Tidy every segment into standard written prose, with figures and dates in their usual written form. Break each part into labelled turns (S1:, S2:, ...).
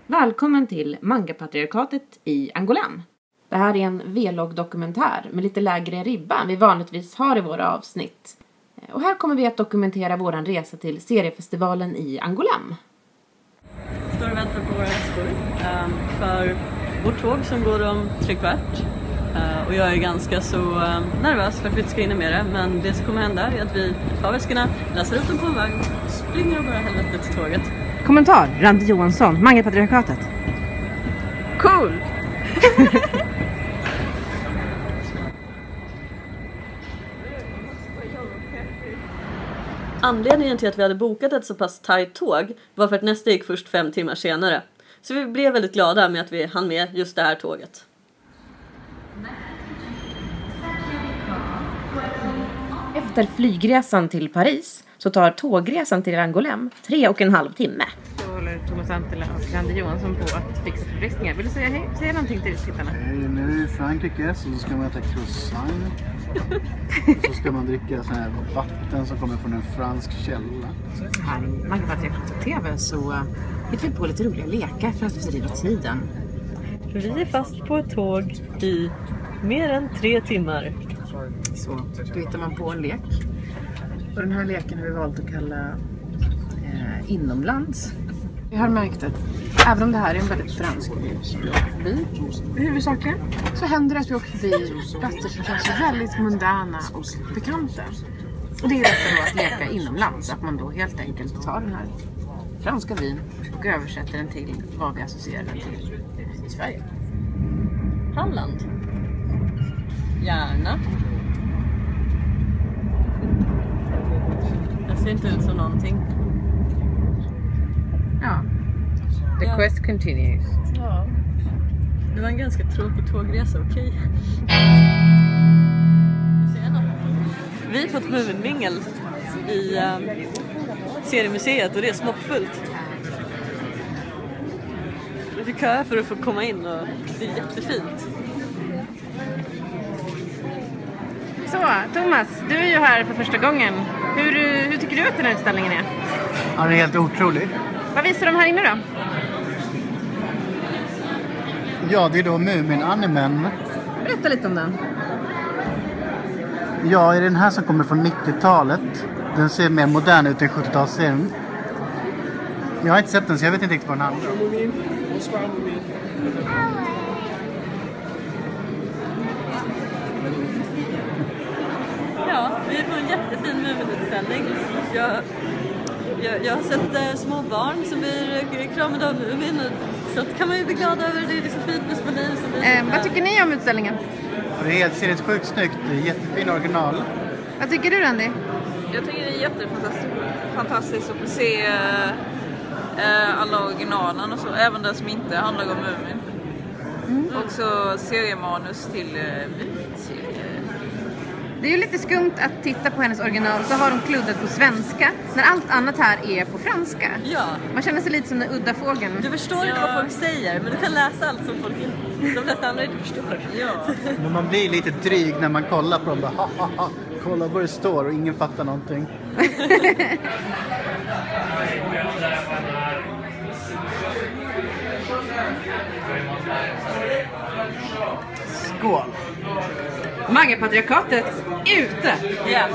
S1: Välkommen till Mangapatriarkatet i Angoulême. Det här är en vlogg-dokumentär med lite lägre ribba än vi vanligtvis har i våra avsnitt. Och här kommer vi att dokumentera våran resa till seriefestivalen i Angoulême.
S2: Står och väntar på våra väskor för vårt tåg som går om 3/4. Och jag är ganska så nervös för att vi inte ska hinna med det. Men det som kommer hända är att vi tar väskorna, läser upp dem på en vagn och springer bara helvete till tåget.
S1: Kommentar, Randi Johansson, Mangapatriarkatet.
S2: Cool! Anledningen till att vi hade bokat ett så pass tajt tåg var för att nästa gick först 5 timmar senare. Så vi blev väldigt glada med att vi hann med just det här tåget.
S1: Efter flygresan till Paris så tar tågresan till Angoulême 3,5 timme. Då håller Thomas Antela och Randi Johansson på att fixa förfriskningar. Vill du säga hej? Säga någonting till tittarna.
S3: Nu är det i Frankrike så ska man äta croissant. Så ska man dricka sån här vatten som kommer från en fransk källa.
S1: Här i Mangapatriarkatet TV så hittar vi på lite roliga lekar för att fördriva tiden.
S2: För vi är fast på ett tåg i mer än 3 timmar.
S1: Så då hittar man på en lek. Och den här leken har vi valt att kalla inomlands. Vi har märkt att även om det här är en väldigt fransk by som vi åker förbi huvudsakligen, så händer det att vi åker förbi platser som känns väldigt mundana och bekanta. Och det är därför då att leka inomlands, att man då helt enkelt tar den här franska byn och översätter den till vad vi associerar den till i Sverige.
S2: Halland. Gärna. Det ser inte ut som någonting.
S1: Ja. The quest continues.
S2: Ja. Det var en ganska tråkig tågresa, okej. Vi är på ett Muminmingel i seriemuseet och det är smockfullt. Vi fick köa för att få komma in och det är jättefint.
S1: Så, Thomas, du är ju här för första gången. Hur tycker du att den här utställningen är?
S3: Ja, den är helt otrolig.
S1: Vad visar de här inne då?
S3: Ja, det är då Mumin-animen.
S1: Berätta lite om den.
S3: Ja, är den här som kommer från 90-talet. Den ser mer modern ut än 70-talsserien. Jag har inte sett den så jag vet inte riktigt vad den handlar om.
S2: Ja, vi är på en jättefin Mumin-utställning. Jag har sett små barn som blir kramade av Mumin. Så kan man ju bli glad över det. Det är så fint med små liv.
S1: Vad tycker ni om utställningen?
S3: Det är helt seriöst sjukt snyggt. Det är jättefin original.
S1: Vad tycker du, Randy?
S4: Jag tycker det är jättefantastiskt att få se alla originalen och så. Även det som inte handlar om Mumin. Också seriemanus till Mumin-serien.
S1: Det är ju lite skumt att titta på hennes original så har de kluddat på svenska när allt annat här är på franska.
S2: Ja.
S1: Man känner sig lite som den udda fågeln.
S2: Du förstår inte vad folk säger, men du kan läsa allt som folk de flesta andra inte förstår.
S4: Ja.
S3: Men man blir lite dryg när man kollar på dem. Bara, ha, ha, ha. Kolla vad det står och ingen fattar någonting. Skål!
S1: Mangapatriarkatet ute!
S2: Ja.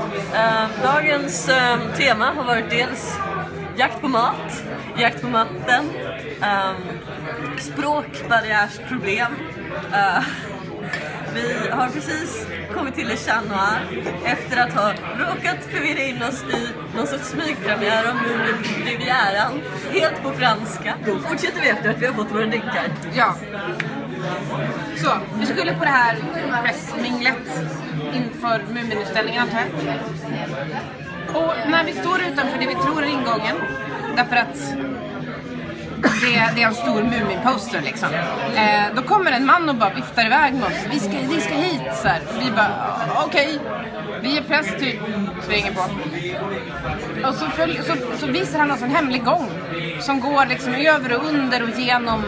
S2: Dagens tema har varit dels jakt på mat, jakt på matten, språkbarriärsproblem. Vi har precis kommit till Le Chat Noir efter att ha råkat förvirra in oss i någon sorts smygpremiär av Mumin Rivieran, helt på franska. Då fortsätter vi efter att vi har fått våra drinkar.
S1: Ja. Så, vi skulle på det här pressminglet inför Mumin-utställningen antar jag. Och när vi står utanför det vi tror är ingången, därför att det är en stor Mumin-poster liksom. Då kommer en man och bara viftar iväg med oss. Vi ska hit så här. Vi bara, okej. Vi är press typ, svänger på. Och så visar han oss en hemlig gång som går liksom över och under och genom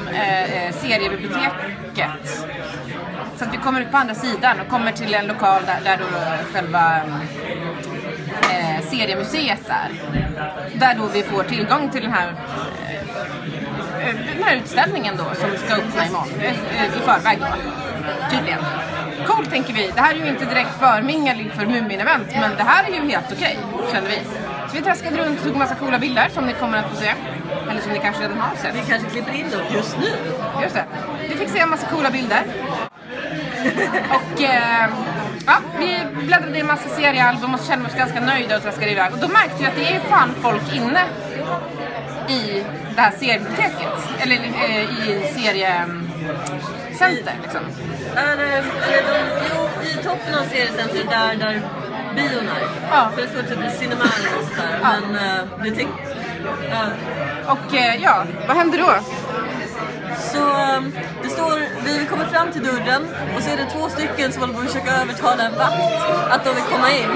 S1: seriebiblioteket. Så att vi kommer ut på andra sidan och kommer till en lokal där då själva seriemuseet där då vi får tillgång till den här utställningen då som ska öppna imorgon i förväg då, tydligen. Cool, tänker vi. Det här är ju inte direkt förmingel för Mumin-event, men det här är ju helt okej, känner vi. Så vi traskade runt och tog massa coola bilder som ni kommer att få se. Eller som ni kanske redan har sett.
S2: Vi kanske klipper in dem just nu.
S1: Just det. Vi fick se en massa coola bilder. Och ja, vi bläddrade i en massa seriealbum och kände oss ganska nöjda och traskade iväg. Och då märkte vi att det är fan folk inne i det här seriebiblioteket. Eller i seriecenter liksom.
S2: I toppen av seriecentret där bion är.
S1: Ja.
S2: För det står typ cinema och sånt där.
S1: Ja.
S2: Men det tycker
S1: Och ja, vad händer då?
S2: Så det står, vi kommer fram till dörren och så är det 2 stycken som håller på att försöka övertala en vakt att de vill komma in.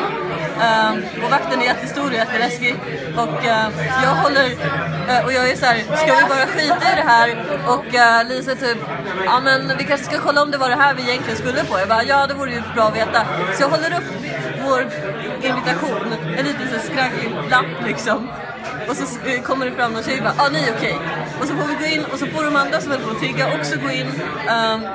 S2: Och vakten är jättestor och jätteläskig. Och jag håller, och jag är så här, ska vi bara skita i det här? Och Lisa typ, ja men vi kanske ska kolla om det var det här vi egentligen skulle på. Jag bara, ja det vore ju bra att veta. Så jag håller upp vår invitation, en liten så skragglig lapp liksom. Och så kommer det fram och tjejer bara, ni är okej. Och så får vi gå in och så får de andra som är på att tigga också gå in.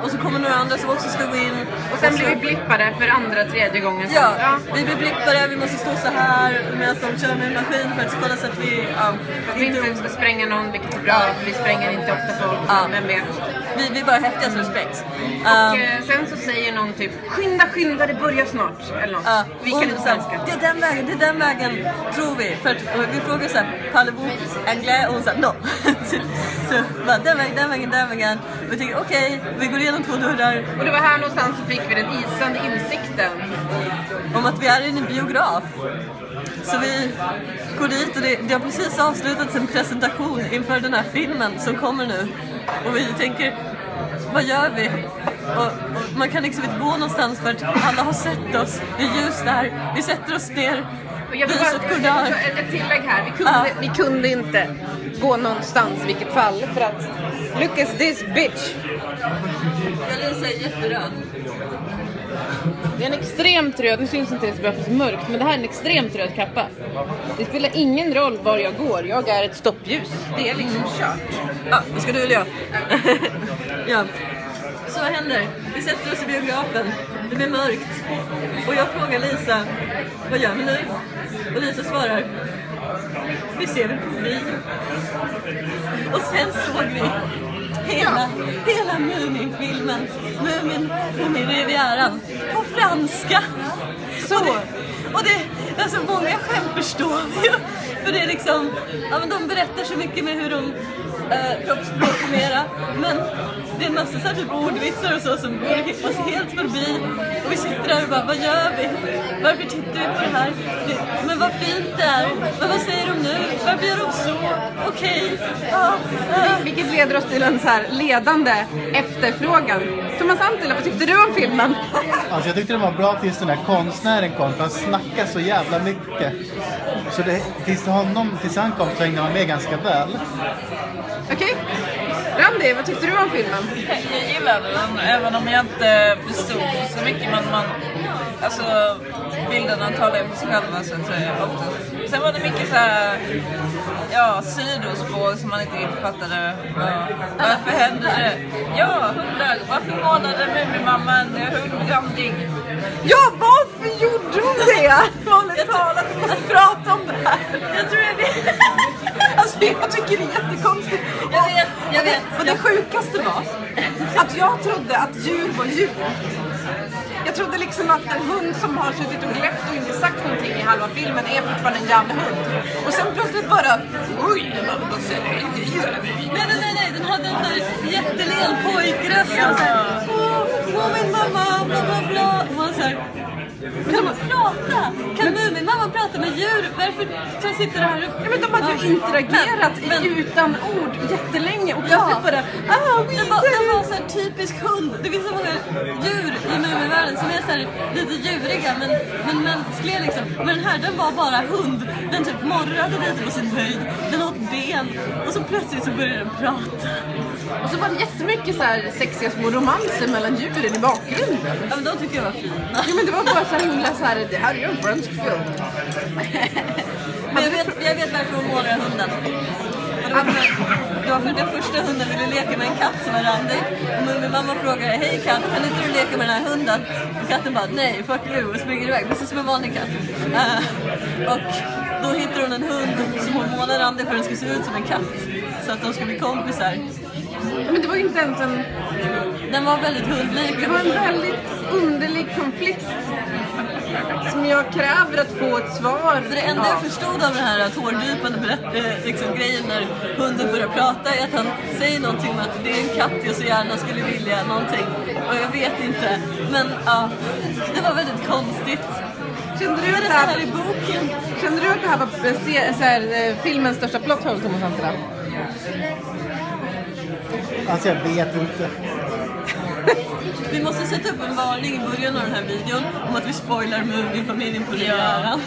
S2: Och så kommer några andra som också ska gå in.
S1: Och sen blir vi blippade för andra, tredje gången.
S2: Ja, vi blir blippade, vi måste stå så här medan de kör med en maskin för att kolla så att vi
S1: inte ska spränga någon, vilket är bra. Vi spränger inte ofta folk, vem vet.
S2: Vi bara häftiga som sprängs.
S1: Och sen så säger någon typ, skynda, det börjar snart. Eller något. Vi kan inte svenska.
S2: Det är den vägen, tror vi. För att vi frågar så här, parlez-vous anglais? Och hon sa, no. Så bara, den vägen. Vi tänker, okej, vi går igenom 2 dörrar.
S1: Och det var här någonstans så fick vi den isande insikten
S2: om att vi är i en biograf. Så vi går dit och det har precis avslutats en presentation inför den här filmen som kommer nu. Och vi tänker, vad gör vi? Och man kan liksom inte gå någonstans för att alla har sett oss. Det är ljus där, vi sätter oss ner. Lyset går där.
S1: Ett tillägg här, vi kunde inte gå någonstans i vilket fall. För att, look at this bitch.
S2: Lisa är jätteröd.
S1: Det är en extremt röd, nu syns inte det så bra för så mörkt, men det här är en extremt röd kappa. Det spelar ingen roll var jag går, jag är ett stoppljus. Det är liksom kört.
S2: Ja, det ska du eller jag. Ja. Så vad händer? Vi sätter oss i biografen. Det blir mörkt. Och jag frågar Lisa, vad gör vi nu? Och Lisa svarar, vi ser väl på bio. Och sen såg vi hela Mumin-filmen. Mumin-Rivieran på franska. Så. Och det, alltså många skämt förstår vi ju. För det är liksom, ja men de berättar så mycket med hur de kroppsspråk och mera. Men det är en massa så här typ ordvitsar och så som går oss helt förbi. Och vi sitter där och bara, vad gör vi? Varför tittar vi på det här? Men vad fint det är. Men vad säger de nu? Varför gör de så? Okej.
S1: Vilket leder oss till en så här ledande efterfrågan. Thomas Antila, vad tyckte du om filmen?
S3: Alltså jag tyckte det var bra tills den här konstnären kom, för han snackar så jävla mycket. Så tills han kom så hängde han med ganska väl.
S1: Okej. Randi, vad tyckte du om filmen?
S4: Jag gillade den, även om jag inte förstod så mycket. Men alltså, bilderna talar ju för sig själva så att säga ofta. Sen var det mycket så här, sidospår som man inte riktigt fattade. Varför hände det? Ja, hundar. Varför målade Mumimamma en hundgrandig?
S1: Ja, varför gjorde hon det? Vanligt talat, vi måste prata om det här.
S2: Jag tror jag vet.
S1: Alltså jag tycker det är jättekonstigt.
S2: Jag vet.
S1: Och det sjukaste var att jag trodde att djur var djur. Jag trodde liksom att en hund som har suttit och gläft och inte sagt någonting i halva filmen är fortfarande en jävla hund. Och sen plötsligt bara, oj, vad säger du?
S2: Nej, den hade en sån jättelen pojkröst. Åh, min mamma, bla bla bla. Och man såhär, kan man prata? Kan Mumin-mamma prata med djur? Varför kan jag sitta här uppe?
S1: Ja, men de hade ju interagerat utan ord jättelänge och plötsligt bara,
S2: den var så här typisk hund. Det finns så många djur i Mumin-världen som är så här lite djuriga men mänskliga liksom. Men den här, den var bara hund. Den typ morrade lite på sin höjd. Den åt ben och så plötsligt så började den prata.
S1: Och så var det jättemycket så här sexiga små romanser mellan djuren i bakgrunden.
S2: Ja, men de tyckte jag var fina.
S1: Ja, men det var bara så himla så här, det här är ju en fransk film.
S2: Men jag vet varför hon målar hunden. Det var för den första hunden ville leka med en katt som var randig. Och min mamma frågade, hej katt, kan inte du leka med den här hunden? Och katten bara, nej, fuck you, och springer iväg, precis som en vanlig katt. Och då hittar hon en hund som hon målar randig för att den ska se ut som en katt. Så att de ska bli kompisar.
S1: Men det var ju inte ens en...
S2: Den var väldigt hundlik.
S1: Det var en väldigt underlig konflikt som jag kräver att få ett svar.
S2: För det enda jag förstod av den här tårdrypande grejen när hunden börjar prata är att han säger någonting om att det är en katt jag så gärna skulle vilja någonting. Och jag vet inte. Men ja, det var väldigt konstigt.
S1: Kände du
S2: det
S1: att
S2: så här i boken?
S1: Kände du att det här var så här, filmens största plot hole, Thomas Antela?
S3: Alltså jag vet inte.
S2: Vi måste sätta upp en varning i början av den här videon om att vi spoilar Muminfamiljen på premiären.